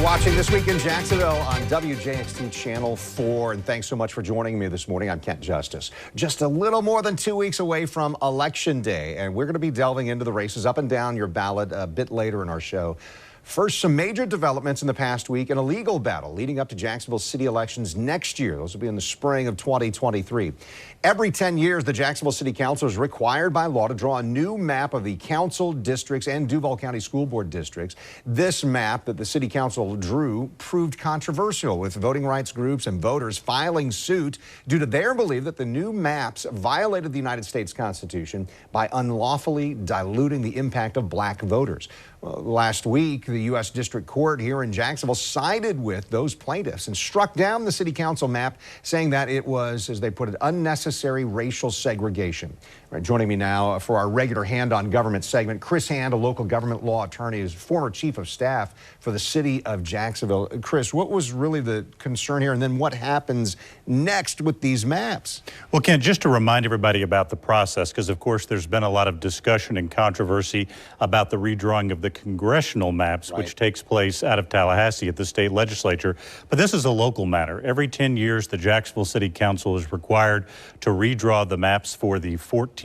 watching This Week in Jacksonville on WJXT Channel 4, and thanks so much for joining me this morning. I'm Kent Justice. Just a little more than 2 weeks away from Election Day, and we're going to be delving into the races up and down your ballot a bit later in our show. First, some major developments in the past week in a legal battle leading up to Jacksonville City elections next year. Those will be in the spring of 2023. Every 10 years, the Jacksonville City Council is required by law to draw a new map of the council districts and Duval County School Board districts. This map that the City Council drew proved controversial, with voting rights groups and voters filing suit due to their belief that the new maps violated the United States Constitution by unlawfully diluting the impact of black voters. Last week, the U.S. District Court here in Jacksonville sided with those plaintiffs and struck down the City Council map, saying that it was, as they put it, unnecessary racial segregation. Right, joining me now for our regular Hand on Government segment, Chris Hand, a local government law attorney, is former chief of staff for the city of Jacksonville. Chris, what was really the concern here, and then what happens next with these maps? Well, Ken, just to remind everybody about the process, because of course there's been a lot of discussion and controversy about the redrawing of the congressional maps, which takes place out of Tallahassee at the state legislature. But this is a local matter. Every 10 years, the Jacksonville City Council is required to redraw the maps for the 14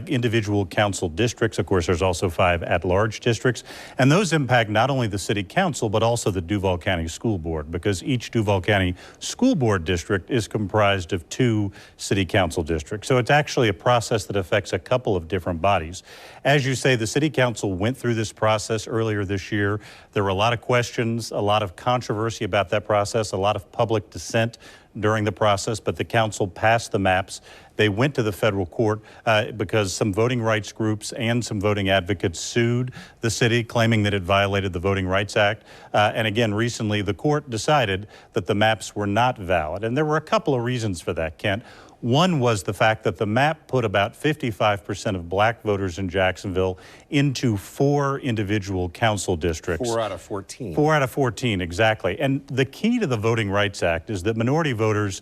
individual council districts. Of course, there's also 5 at-large districts. And those impact not only the City Council, but also the Duval County School Board, because each Duval County School Board district is comprised of 2 City Council districts. So it's actually a process that affects a couple of different bodies. As you say, the City Council went through this process earlier this year. There were a lot of questions, a lot of controversy about that process, a lot of public dissent during the process, but the council passed the maps. They went to the federal court because some voting rights groups and some voting advocates sued the city, claiming that it violated the Voting Rights Act. And again, recently, the court decided that the maps were not valid. And there were a couple of reasons for that, Kent. One was the fact that the map put about 55% of black voters in Jacksonville into 4 individual council districts. 4 out of 14. 4 out of 14, exactly. And the key to the Voting Rights Act is that minority voters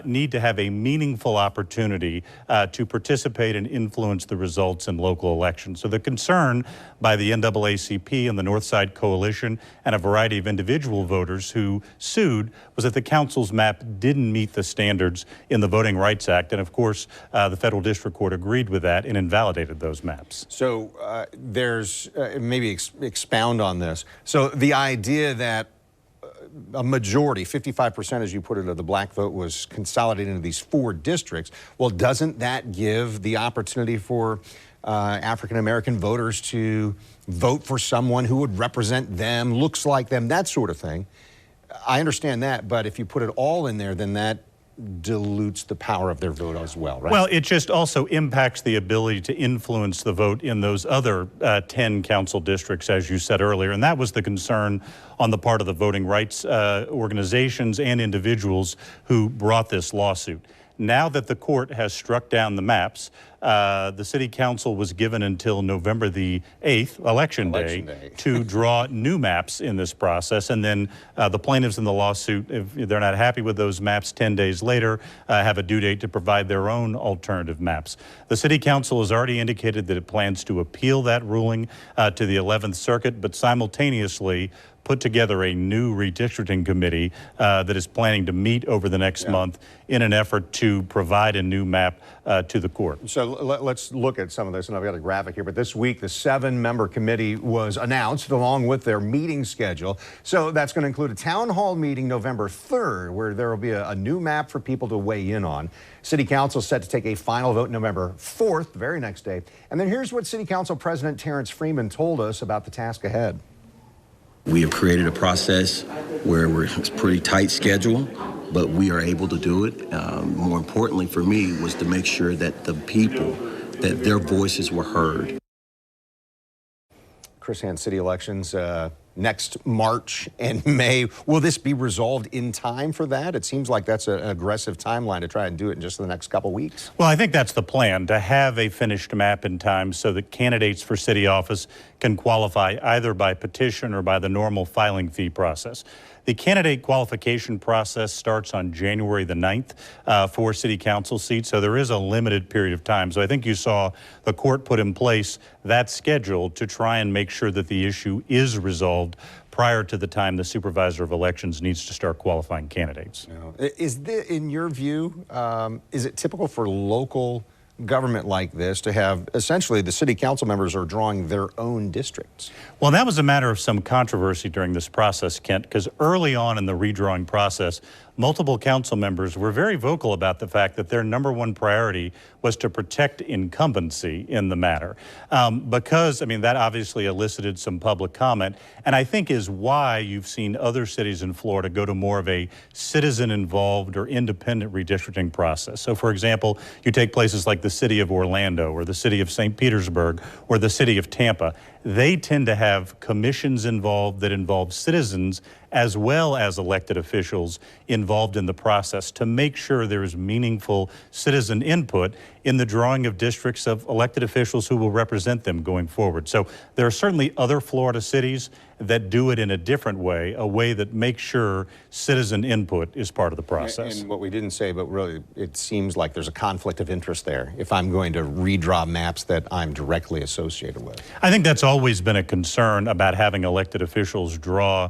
need to have a meaningful opportunity to participate and influence the results in local elections. So the concern by the NAACP and the Northside Coalition and a variety of individual voters who sued was that the council's map didn't meet the standards in the Voting Rights Act. And of course, the federal district court agreed with that and invalidated those maps. So there's maybe expound on this. So the idea that a majority, 55%, as you put it, of the black vote was consolidated into these 4 districts. Well, doesn't that give the opportunity for African-American voters to vote for someone who would represent them, looks like them, that sort of thing? I understand that, but if you put it all in there, then that dilutes the power of their vote as well, right? Well, it just also impacts the ability to influence the vote in those other 10 council districts, as you said earlier. And that was the concern on the part of the voting rights organizations and individuals who brought this lawsuit. Now that the court has struck down the maps, the City Council was given until November the 8th, Election Day, to draw new maps in this process. And then the plaintiffs in the lawsuit, if they're not happy with those maps, 10 days later, have a due date to provide their own alternative maps. The City Council has already indicated that it plans to appeal that ruling to the 11th Circuit, but simultaneously put together a new redistricting committee that is planning to meet over the next month in an effort to provide a new map to the court. So let's look at some of this, and I've got a graphic here. But this week, the 7-member committee was announced along with their meeting schedule. So that's going to include a town hall meeting November 3rd, where there will be a new map for people to weigh in on. City Council set to take a final vote November 4th, the very next day. And then here's what City Council President Terrence Freeman told us about the task ahead. We have created a process where it's a pretty tight schedule, but we are able to do it. More importantly for me was to make sure that the people, that their voices were heard. Chris Hand, city elections next March and May. Will this be resolved in time for that? It seems like that's an aggressive timeline to try and do it in just the next couple weeks. Well, I think that's the plan, to have a finished map in time so that candidates for city office can qualify either by petition or by the normal filing fee process. The candidate qualification process starts on January the 9th for city council seats, so there is a limited period of time. So I think you saw the court put in place that schedule to try and make sure that the issue is resolved involved prior to the time the supervisor of elections needs to start qualifying candidates. In your view, is it typical for local government like this to have essentially the city council members are drawing their own districts? Well, that was a matter of some controversy during this process, Kent, because early on in the redrawing process, multiple council members were very vocal about the fact that their number one priority was to protect incumbency in the matter. Because, I mean, that obviously elicited some public comment, and I think is why you've seen other cities in Florida go to more of a citizen-involved or independent redistricting process. So, for example, you take places like the city of Orlando or the city of St. Petersburg or the city of Tampa. They tend to have commissions involved that involve citizens as well as elected officials involved in the process to make sure there is meaningful citizen input in the drawing of districts of elected officials who will represent them going forward. So there are certainly other Florida cities that do it in a different way, a way that makes sure citizen input is part of the process. And what we didn't say, but really it seems like there's a conflict of interest there if I'm going to redraw maps that I'm directly associated with. I think that's always been a concern about having elected officials draw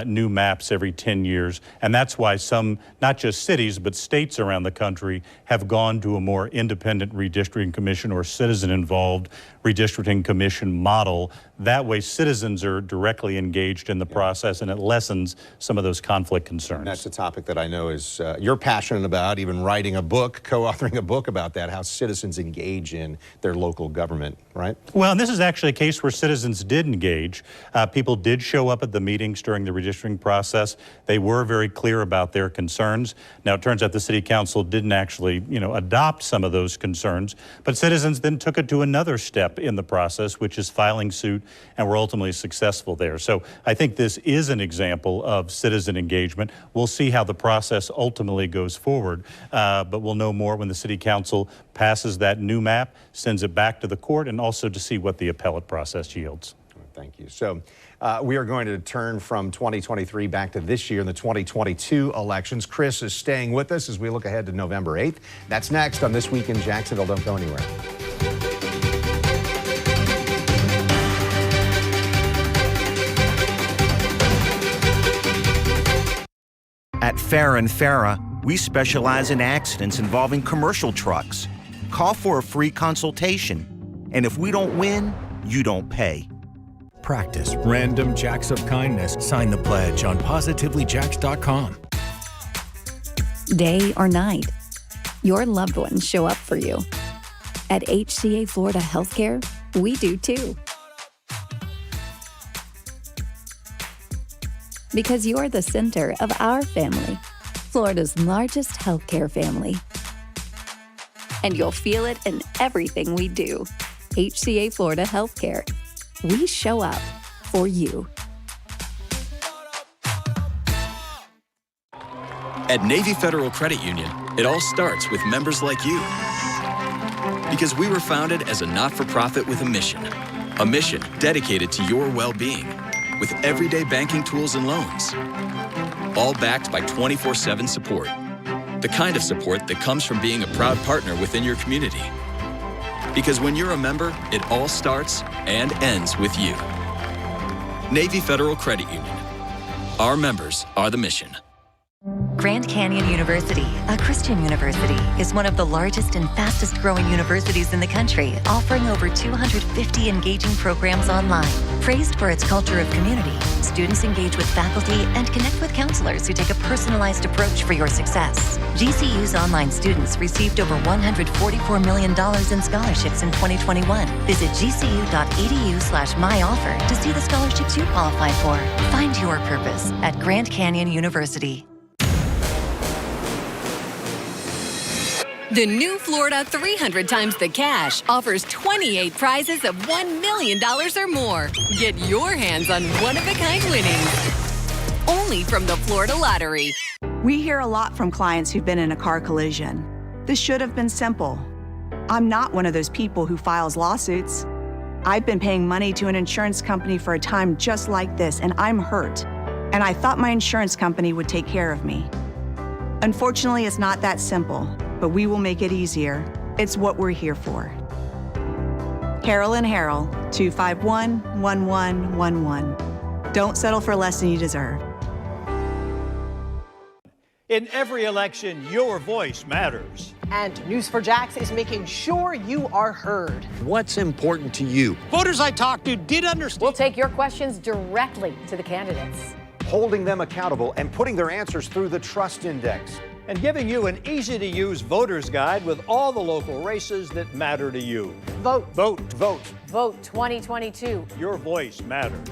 new maps every 10 years. And that's why some, not just cities, but states around the country have gone to a more independent redistricting commission or citizen-involved redistricting commission model. That way citizens are directly engaged in the process, and it lessens some of those conflict concerns. And that's a topic that I know is you're passionate about, even writing a book, co-authoring a book about that, how citizens engage in their local government, right? Well, and this is actually a case where citizens did engage. People did show up at the meetings during the redistricting process. They were very clear about their concerns. Now, it turns out the city council didn't actually, adopt some of those concerns, but citizens then took it to another step in the process, which is filing suit, and were ultimately successful there. So I think this is an example of citizen engagement. We'll see how the process ultimately goes forward, but we'll know more when the city council passes that new map, sends it back to the court, and also to see what the appellate process yields. Thank you. So we are going to turn from 2023 back to this year in the 2022 elections. Chris is staying with us as we look ahead to November 8th. That's next on This Week in Jacksonville. Don't go anywhere. At Farah & Farah, we specialize in accidents involving commercial trucks. Call for a free consultation. And if we don't win, you don't pay. Practice random jacks of kindness. Sign the pledge on PositivelyJacks.com. Day or night, your loved ones show up for you. At HCA Florida Healthcare, we do too. Because you're the center of our family, Florida's largest healthcare family. And you'll feel it in everything we do. HCA Florida Healthcare. We show up for you. At Navy Federal Credit Union, it all starts with members like you. Because we were founded as a not-for-profit with a mission dedicated to your well-being, with everyday banking tools and loans, all backed by 24/7 support. The kind of support that comes from being a proud partner within your community. Because when you're a member, it all starts and ends with you. Navy Federal Credit Union. Our members are the mission. Grand Canyon University, a Christian university, is one of the largest and fastest growing universities in the country, offering over 250 engaging programs online. Praised for its culture of community, students engage with faculty and connect with counselors who take a personalized approach for your success. GCU's online students received over $144 million in scholarships in 2021. Visit gcu.edu/myoffer to see the scholarships you qualify for. Find your purpose at Grand Canyon University. The new Florida 300 times the cash offers 28 prizes of $1 million or more. Get your hands on one-of-a-kind winnings. Only from the Florida Lottery. We hear a lot from clients who've been in a car collision. This should have been simple. I'm not one of those people who files lawsuits. I've been paying money to an insurance company for a time just like this, and I'm hurt. And I thought my insurance company would take care of me. Unfortunately, it's not that simple. But we will make it easier. It's what we're here for. Carol and Harold, 251-1111. Don't settle for less than you deserve. In every election, your voice matters. And News4Jax is making sure you are heard. What's important to you? Voters I talked to did understand. We'll take your questions directly to the candidates, holding them accountable and putting their answers through the Trust Index. And giving you an easy-to-use voter's guide with all the local races that matter to you. Vote. Vote. Vote. Vote 2022. Your voice matters.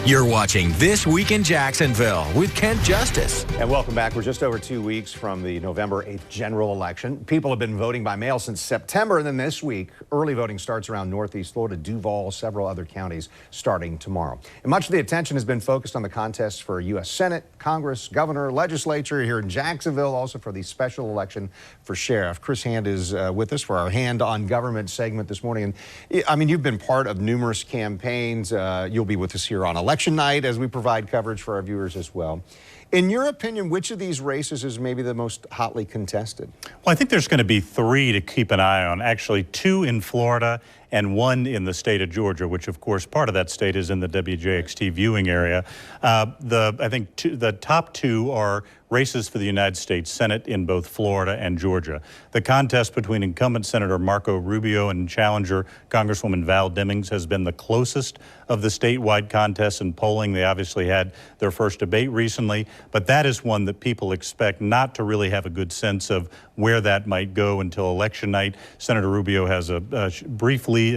You're watching This Week in Jacksonville with Kent Justice. And welcome back. We're just over 2 weeks from the November 8th general election. People have been voting by mail since September, and then this week, early voting starts around Northeast Florida, Duval, several other counties starting tomorrow. And much of the attention has been focused on the contest for U.S. Senate, Congress, governor, legislature here in Jacksonville, also for the special election for sheriff. Chris Hand is with us for our Hand on Government segment this morning. And I mean, you've been part of numerous campaigns. You'll be with us here on election night as we provide coverage for our viewers as well. In your opinion, which of these races is maybe the most hotly contested? Well, I think there's going to be 3 to keep an eye on. Actually, 2 in Florida and 1 in the state of Georgia, which, of course, part of that state is in the WJXT viewing area. I think the top 2 are races for the United States Senate in both Florida and Georgia. The contest between incumbent Senator Marco Rubio and challenger Congresswoman Val Demings has been the closest of the statewide contests in polling. They obviously had their first debate recently, but that is one that people expect not to really have a good sense of where that might go until election night. Senator Rubio has a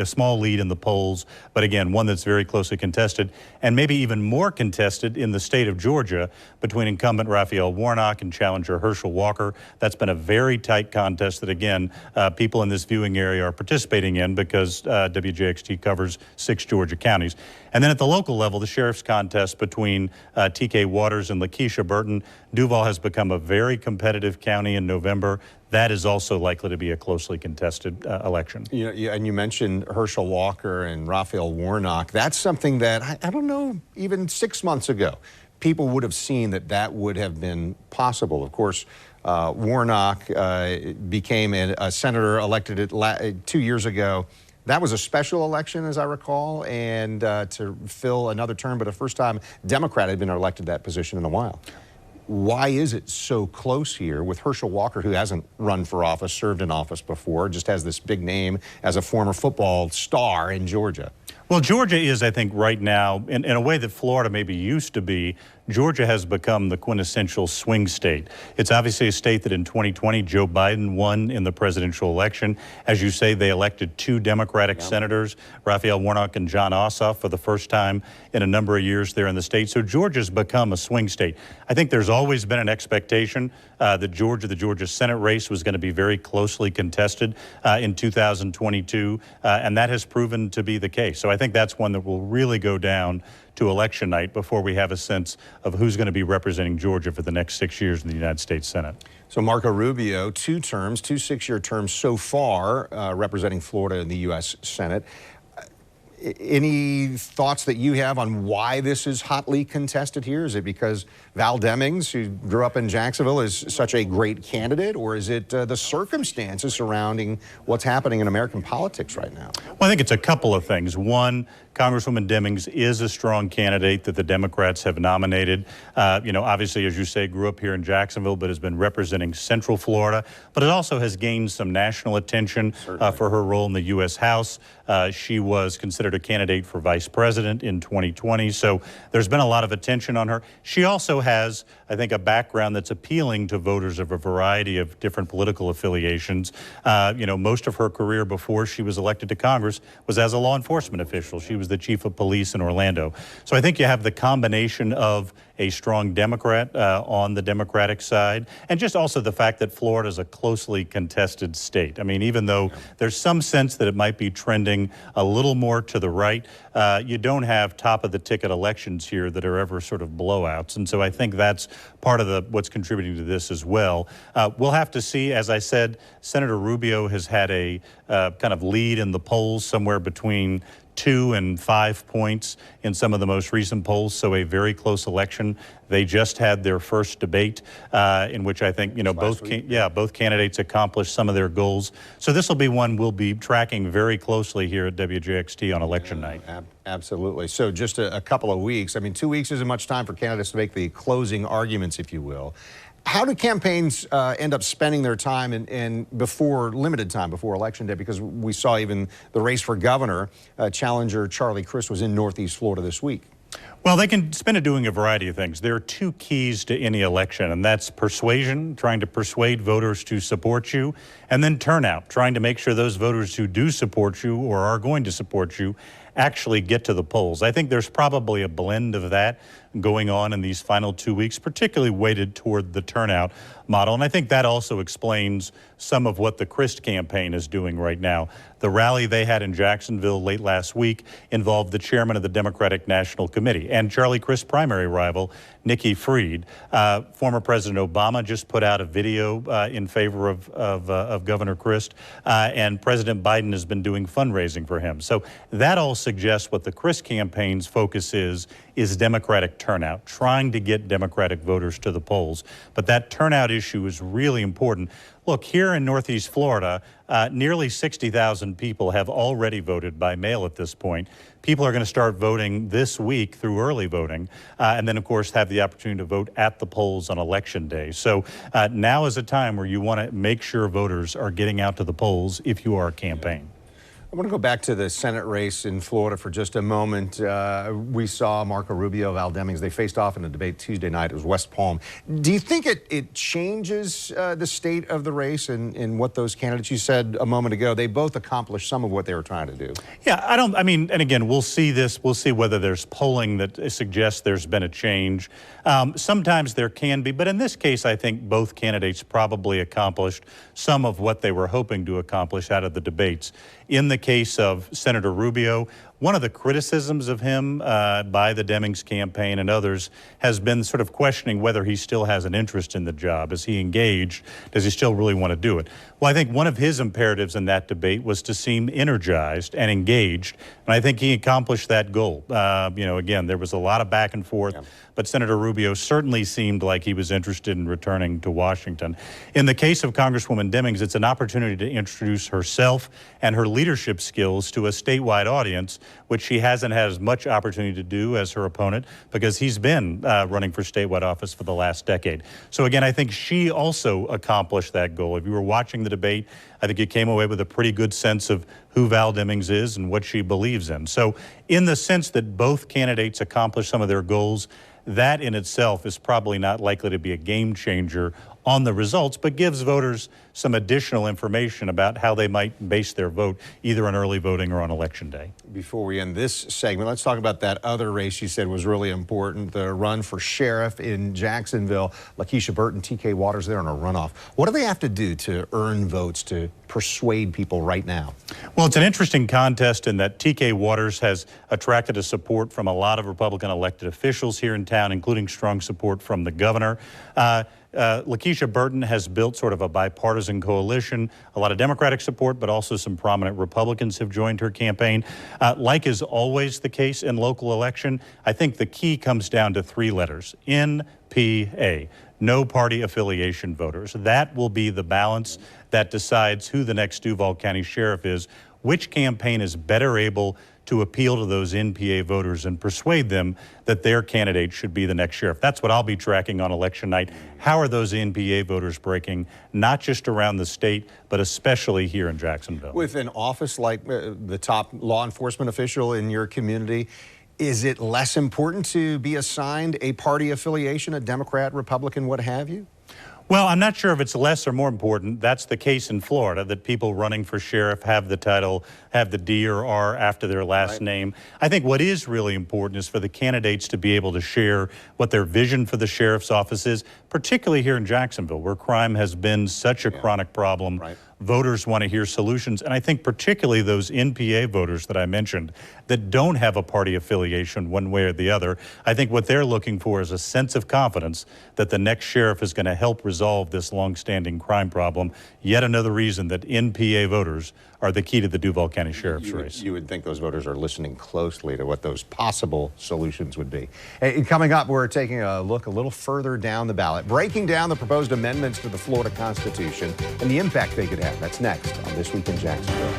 small lead in the polls, but again, one that's very closely contested, and maybe even more contested in the state of Georgia between incumbent Raphael Warnock and challenger Herschel Walker. That's been a very tight contest that, again, people in this viewing area are participating in because WJXT covers 6 Georgia counties. And then at the local level, the sheriff's contest between TK Waters and Lakeisha Burton. Duval has become a very competitive county in November. That is also likely to be a closely contested election. And you mentioned Herschel Walker and Raphael Warnock. That's something that, I don't know, even 6 months ago, people would have seen that would have been possible. Of course, Warnock became a senator elected 2 years ago. That was a special election, as I recall, and to fill another term, but a first-time Democrat had been elected that position in a while. Why is it so close here with Herschel Walker, who hasn't run for office, served in office before, just has this big name as a former football star in Georgia? Well, Georgia is, I think, right now, in a way that Florida maybe used to be, Georgia has become the quintessential swing state. It's obviously a state that in 2020, Joe Biden won in the presidential election. As you say, they elected 2 Democratic senators, Raphael Warnock and John Ossoff, for the first time in a number of years there in the state. So Georgia's become a swing state. I think there's always been an expectation that the Georgia Senate race was going to be very closely contested in 2022, and that has proven to be the case. So I think that's one that will really go down to election night before we have a sense of who's going to be representing Georgia for the next 6 years in the United States Senate. So Marco Rubio, 2 terms, 2 6-year terms so far, representing Florida in the U.S. Senate. Any thoughts that you have on why this is hotly contested here? Is it because Val Demings, who grew up in Jacksonville, is such a great candidate, or is it the circumstances surrounding what's happening in American politics right now? Well, I think it's a couple of things. One, Congresswoman Demings is a strong candidate that the Democrats have nominated. Obviously, as you say, grew up here in Jacksonville, but has been representing Central Florida. But it also has gained some national attention for her role in the U.S. House. She was considered a candidate for vice president in 2020. So there's been a lot of attention on her. She also has, I think, a background that's appealing to voters of a variety of different political affiliations. Most of her career before she was elected to Congress was as a law enforcement official. She was the chief of police in Orlando. So I think you have the combination of a strong Democrat on the Democratic side, and just also the fact that Florida is a closely contested state. I mean, even though there's some sense that it might be trending a little more to the right, you don't have top-of-the-ticket elections here that are ever sort of blowouts. And so I think that's part of what's contributing to this as well. We'll have to see. As I said, Senator Rubio has had a kind of lead in the polls somewhere between 2 and 5 points in some of the most recent polls, so a very close election election. They just had their first debate in which I think, both candidates accomplished some of their goals. So this will be one we'll be tracking very closely here at WJXT on election night. Absolutely. So just a couple of weeks. I mean, 2 weeks isn't much time for candidates to make the closing arguments, if you will. How do campaigns end up spending their time in limited time before Election Day? Because we saw even the race for governor, challenger Charlie Crist was in Northeast Florida this week. Well, they can spend it doing a variety of things. There are two keys to any election, and that's persuasion, trying to persuade voters to support you, and then turnout, trying to make sure those voters who do support you or are going to support you actually get to the polls. I think there's probably a blend of that going on in these final 2 weeks, particularly weighted toward the turnout model. And I think that also explains some of what the Crist campaign is doing right now. The rally they had in Jacksonville late last week involved the chairman of the Democratic National Committee and Charlie Crist's primary rival, Nikki Fried. Former President Obama just put out a video in favor of Governor Crist, and President Biden has been doing fundraising for him. So that all suggests what the Crist campaign's focus is Democratic turnout, trying to get Democratic voters to the polls. But that turnout issue is really important. Look, here in Northeast Florida, nearly 60,000 people have already voted by mail at this point. People are going to start voting this week through early voting, and then, of course, have the opportunity to vote at the polls on Election Day. So now is a time where you want to make sure voters are getting out to the polls if you are a campaign. I want to go back to the Senate race in Florida for just a moment. We saw Marco Rubio, Val Demings. They faced off in a debate Tuesday night. It was West Palm. Do you think it changes the state of the race and what those candidates, you said a moment ago, they both accomplished some of what they were trying to do? Yeah, and again, we'll see this. We'll see whether there's polling that suggests there's been a change. Sometimes there can be, but in this case, I think both candidates probably accomplished some of what they were hoping to accomplish out of the debates. In the case of Senator Rubio, one of the criticisms of him by the Demings campaign and others has been sort of questioning whether he still has an interest in the job. Is he engaged? Does he still really want to do it? Well, I think one of his imperatives in that debate was to seem energized and engaged, and I think he accomplished that goal. Again, there was a lot of back and forth, but Senator Rubio certainly seemed like he was interested in returning to Washington. In the case of Congresswoman Demings, it's an opportunity to introduce herself and her leadership skills to a statewide audience, which she hasn't had as much opportunity to do as her opponent because he's been running for statewide office for the last decade. So again, I think she also accomplished that goal. If you were watching the debate, I think you came away with a pretty good sense of who Val Demings is and what she believes in. So in the sense that both candidates accomplished some of their goals, that in itself is probably not likely to be a game changer on the results, but gives voters some additional information about how they might base their vote, either on early voting or on Election Day. Before we end this segment, let's talk about that other race you said was really important, the run for sheriff in Jacksonville. Lakeisha Burton, TK Waters there on a runoff. What do they have to do to earn votes, to persuade people right now? Well, it's an interesting contest in that TK Waters has attracted a support from a lot of Republican elected officials here in town, including strong support from the governor. Lakeisha Burton has built sort of a bipartisan coalition, a lot of Democratic support, but also some prominent Republicans have joined her campaign. Like is always the case in local election, I think the key comes down to three letters, NPA, no party affiliation voters. That will be the balance that decides who the next Duval County sheriff is, which campaign is better able to appeal to those NPA voters and persuade them that their candidate should be the next sheriff. That's what I'll be tracking on election night. How are those NPA voters breaking, not just around the state, but especially here in Jacksonville? With an office like the top law enforcement official in your community, is it less important to be assigned a party affiliation, a Democrat, Republican, what have you? Well, I'm not sure if it's less or more important. That's the case in Florida, that people running for sheriff have the title, have the D or R after their last name. I think what is really important is for the candidates to be able to share what their vision for the sheriff's office is, particularly here in Jacksonville, where crime has been such a chronic problem. voters want to hear solutions. And I think particularly those NPA voters that I mentioned that don't have a party affiliation one way or the other, I think what they're looking for is a sense of confidence that the next sheriff is going to help resolve this longstanding crime problem. Yet another reason that NPA voters are the key to the Duval County Sheriff's race. You would think those voters are listening closely to what those possible solutions would be. Hey, coming up, we're taking a look a little further down the ballot, breaking down the proposed amendments to the Florida Constitution and the impact they could have. That's next on This Week in Jacksonville.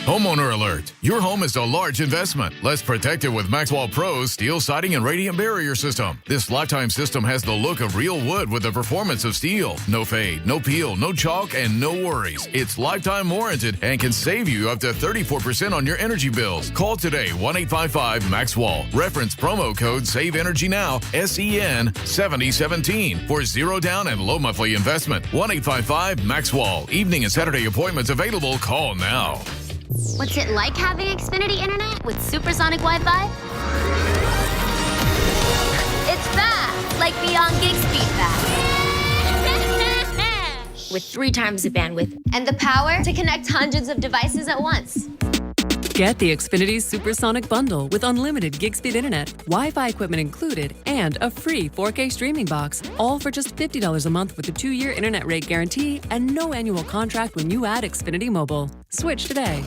Homeowner alert. Your home is a large investment. Let's protect it with Maxwell Pro's steel siding and radiant barrier system. This lifetime system has the look of real wood with the performance of steel. No fade, no peel, no chalk, and no worries. It's lifetime warranted and can save you up to 34% on your energy bills. Call today 1-855-MAXWALL. Reference promo code SAVEENERGYNOW, SEN 7017 for zero down and low monthly investment. 1-855-MAXWALL. Evening and Saturday appointments available. Call now. What's it like having Xfinity Internet with supersonic Wi-Fi? It's fast, like beyond gig speed fast. With 3 times the bandwidth and the power to connect hundreds of devices at once. Get the Xfinity Supersonic Bundle with unlimited gig speed internet, Wi-Fi equipment included, and a free 4K streaming box, all for just $50 a month with a 2-year internet rate guarantee and no annual contract when you add Xfinity Mobile. Switch today.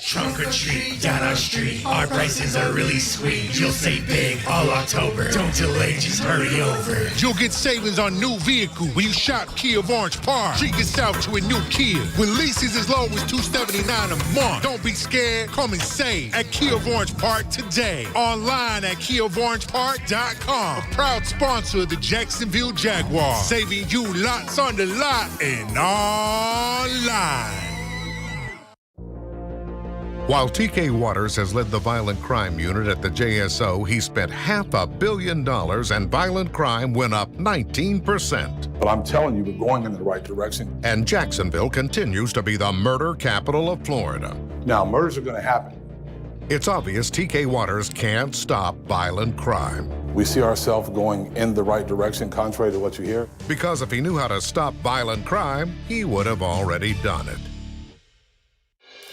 Trunk or treat down our street. Our prices are really sweet. You'll save big all October. Don't delay, just hurry over. You'll get savings on new vehicle when you shop Kia of Orange Park. Treat yourself to a new Kia with leases as low as $279 a month. Don't be scared. Come and save at Kia of Orange Park today. Online at KiaOfOrangePark.com. A proud sponsor of the Jacksonville Jaguars. Saving you lots on the lot and online. While TK Waters has led the violent crime unit at the JSO, he spent $500 million and violent crime went up 19%. But I'm telling you, we're going in the right direction. And Jacksonville continues to be the murder capital of Florida. Now, murders are going to happen. It's obvious TK Waters can't stop violent crime. We see ourselves going in the right direction, contrary to what you hear. Because if he knew how to stop violent crime, he would have already done it.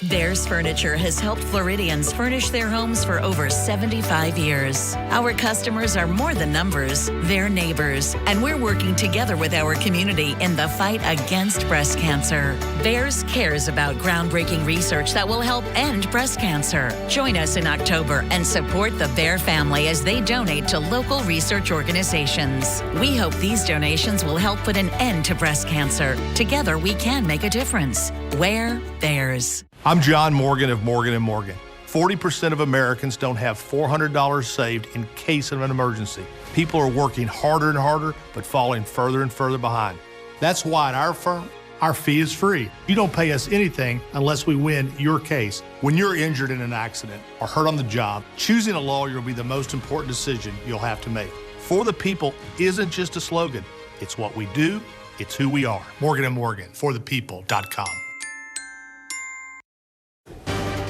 Bears Furniture has helped Floridians furnish their homes for over 75 years. Our customers are more than numbers, they're neighbors, and we're working together with our community in the fight against breast cancer. Bears cares about groundbreaking research that will help end breast cancer. Join us in October and support the Bear family as they donate to local research organizations. We hope these donations will help put an end to breast cancer. Together, we can make a difference. Wear Bears. I'm John Morgan of Morgan & Morgan. 40% of Americans don't have $400 saved in case of an emergency. People are working harder and harder, but falling further and further behind. That's why at our firm, our fee is free. You don't pay us anything unless we win your case. When you're injured in an accident or hurt on the job, choosing a lawyer will be the most important decision you'll have to make. For the people isn't just a slogan. It's what we do. It's who we are. Morgan & Morgan, forthepeople.com.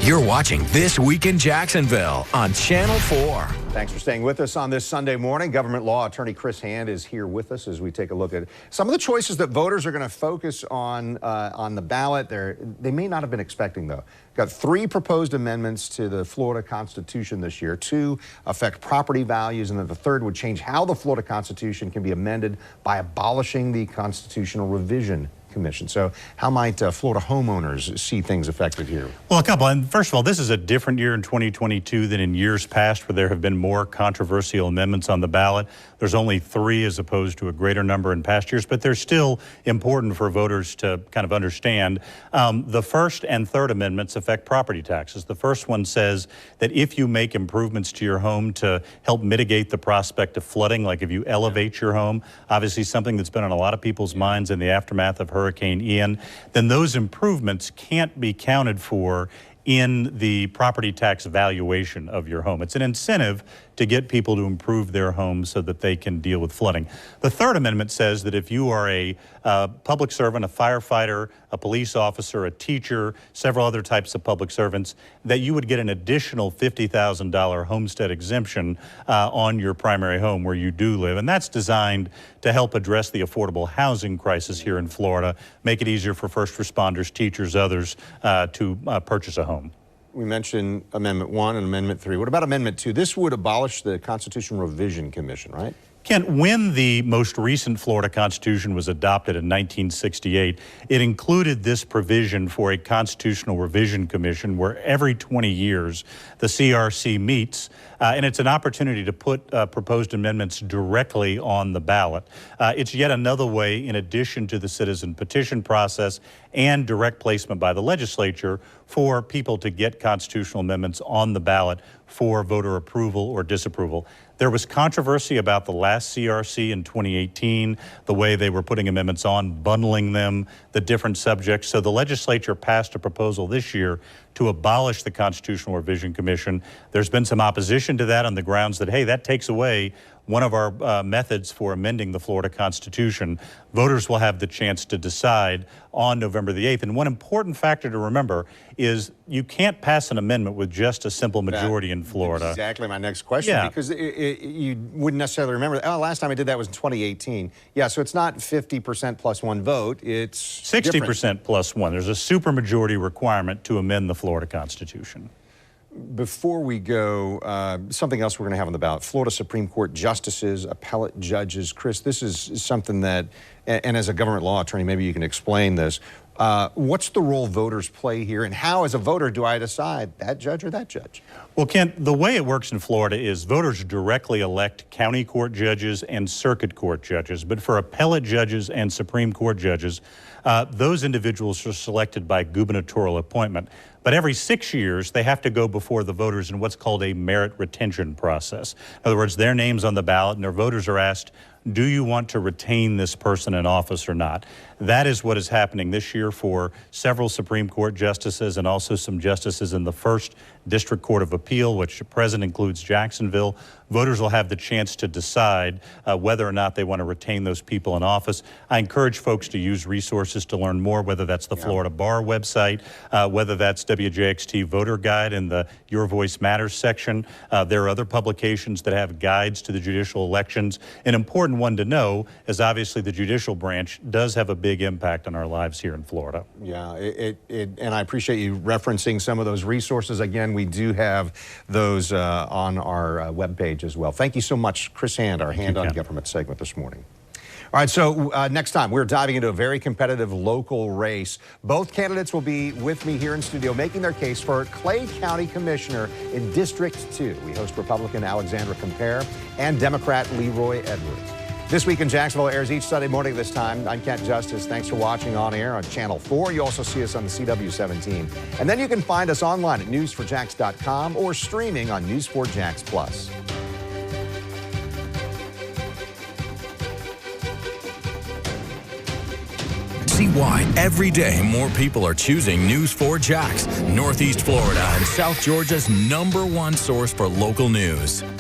You're watching This Week in Jacksonville on Channel 4. Thanks for staying with us on this Sunday morning. Government law attorney Chris Hand is here with us as we take a look at some of the choices that voters are going to focus on the ballot. They may not have been expecting, though. Got 3 proposed amendments to the Florida Constitution this year. 2 affect property values, and then the 3rd would change how the Florida Constitution can be amended by abolishing the Constitutional Revision Commission. So how might Florida homeowners see things affected here? Well, a couple. And first of all, this is a different year in 2022 than in years past where there have been more controversial amendments on the ballot. There's only 3 as opposed to a greater number in past years, but they're still important for voters to kind of understand. The 1st and 3rd amendments affect property taxes. The first one says that if you make improvements to your home to help mitigate the prospect of flooding, like if you elevate your home, obviously something that's been on a lot of people's minds in the aftermath of Hurricane Ian, then those improvements can't be counted for in the property tax valuation of your home. It's an incentive to get people to improve their homes so that they can deal with flooding. The Third Amendment says that if you are a public servant, a firefighter, a police officer, a teacher, several other types of public servants, that you would get an additional $50,000 homestead exemption on your primary home where you do live. And that's designed to help address the affordable housing crisis here in Florida, make it easier for first responders, teachers, others to purchase a home. We mentioned Amendment 1 and Amendment 3. What about Amendment 2? This would abolish the Constitutional Revision Commission, right? Kent, when the most recent Florida Constitution was adopted in 1968, it included this provision for a Constitutional Revision Commission where every 20 years the CRC meets, and it's an opportunity to put proposed amendments directly on the ballot. It's yet another way, in addition to the citizen petition process and direct placement by the legislature, for people to get constitutional amendments on the ballot for voter approval or disapproval. There was controversy about the last CRC in 2018, the way they were putting amendments on, bundling them, the different subjects. So the legislature passed a proposal this year to abolish the Constitutional Revision Commission. There's been some opposition to that on the grounds that, hey, that takes away one of our methods for amending the Florida Constitution. Voters will have the chance to decide on November the 8th. And one important factor to remember is you can't pass an amendment with just a simple majority in Florida. Exactly my next question, because you wouldn't necessarily remember, oh, last time I did that was in 2018. Yeah, so it's not 50% plus one vote, it's 60% plus one. There's a supermajority requirement to amend the Florida Constitution. Before we go, something else we're going to have on the ballot, Florida Supreme Court justices, appellate judges. Chris, this is something that, and as a government law attorney, maybe you can explain this. What's the role voters play here, and how, as a voter, do I decide that judge or that judge? Well, Kent, the way it works in Florida is voters directly elect county court judges and circuit court judges. But for appellate judges and Supreme Court judges, those individuals are selected by gubernatorial appointment. But every 6 years, they have to go before the voters in what's called a merit retention process. In other words, their name's on the ballot, and their voters are asked, do you want to retain this person in office or not? That is what is happening this year for several Supreme Court justices and also some justices in the First District Court of Appeal, which at present includes Jacksonville. Voters will have the chance to decide whether or not they want to retain those people in office. I encourage folks to use resources to learn more, whether that's the Florida Bar website, whether that's WJXT Voter Guide in the Your Voice Matters section. There are other publications that have guides to the judicial elections. An important one to know is obviously the judicial branch does have a big impact on our lives here in Florida. Yeah, and I appreciate you referencing some of those resources. Again, we do have those on our webpage as well. Thank you so much, Chris Hand, our Hand on Government segment this morning. All right, so next time we're diving into a very competitive local race. Both candidates will be with me here in studio making their case for Clay County Commissioner in District 2. We host Republican Alexandra Compare and Democrat Leroy Edwards. This Week in Jacksonville airs each Sunday morning at this time. I'm Kent Justice. Thanks for watching on air on Channel 4. You also see us on the CW17. And then you can find us online at news4jax.com or streaming on News 4 Jax Plus. See why every day more people are choosing News 4 Jax, Northeast Florida and South Georgia's #1 source for local news.